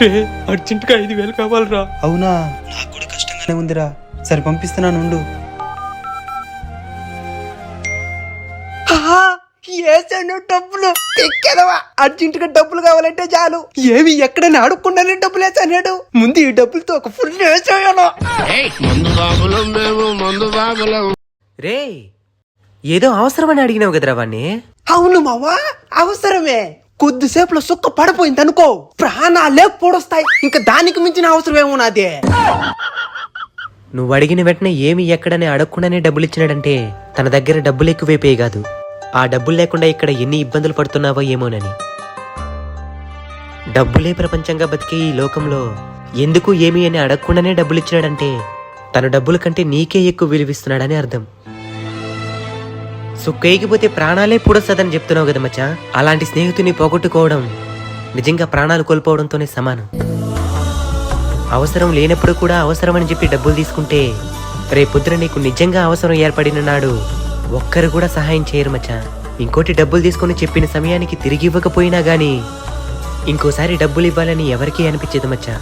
రే urgent గా 5,000 కావాలరా. అవునా, నాకు కూడా కష్టంగానే ఉందిరా. సరే పంపిస్తున్నాను ఉండు. ఏసాను డబ్బులు ఎక్కేదవా. అర్జెంట్ గా డబ్బులు కావాలంటే చాలు, ఏమి ఎక్కడైనా అడుక్కుండానే డబ్బులు వేసాడు. ముందు ఈ డబ్బులతో ఒక ఫుల్ వేసాను. రే ఏదో అవసరమని అడిగినావు కదరా వాణ్ణి. అవును మావా, అవసరమే. కొద్దిసేపులో సుక్క పడిపోయింది అనుకో, ప్రాణాలే పొడొస్తాయి. ఇంకా దానికి మించిన అవసరం ఏమో నాదే. నువ్వు అడిగిన వెంటనే ఏమి ఎక్కడనే అడగకుండానే డబ్బులు ఇచ్చినాడంటే తన దగ్గర డబ్బులు ఎక్కువైపోయి కాదు, ఆ డబ్బులు లేకుండా ఇక్కడ ఎన్ని ఇబ్బందులు పడుతున్నావో ఏమోనని. డబ్బులే ప్రపంచంగా బతికే ఈ లోకంలో ఎందుకు ఏమి అని అడగకుండానే డబ్బులు ఇచ్చినాడంటే తన డబ్బుల కంటే నీకే ఎక్కువ విలువిస్తున్నాడని అర్థం. సుక్కైకిపోతే ప్రాణాలే పూడొస్తుందని చెప్తున్నావు కదా మచ్చా. అలాంటి స్నేహితుని పోగొట్టుకోవడం నిజంగా ప్రాణాలు కోల్పోవడంతోనే సమానం. అవసరం లేనప్పుడు కూడా అవసరం అని చెప్పి డబ్బులు తీసుకుంటే రేపొద్దున నీకు నిజంగా అవసరం ఏర్పడిన నాడు ఒక్కరు కూడా సహాయం చేయరు మచ్చా. ఇంకోటి, డబ్బులు తీసుకుని చెప్పిన సమయానికి తిరిగి ఇవ్వకపోయినా గానీ ఇంకోసారి డబ్బులు ఇవ్వాలని ఎవరికీ అనిపించదు మచ్చా.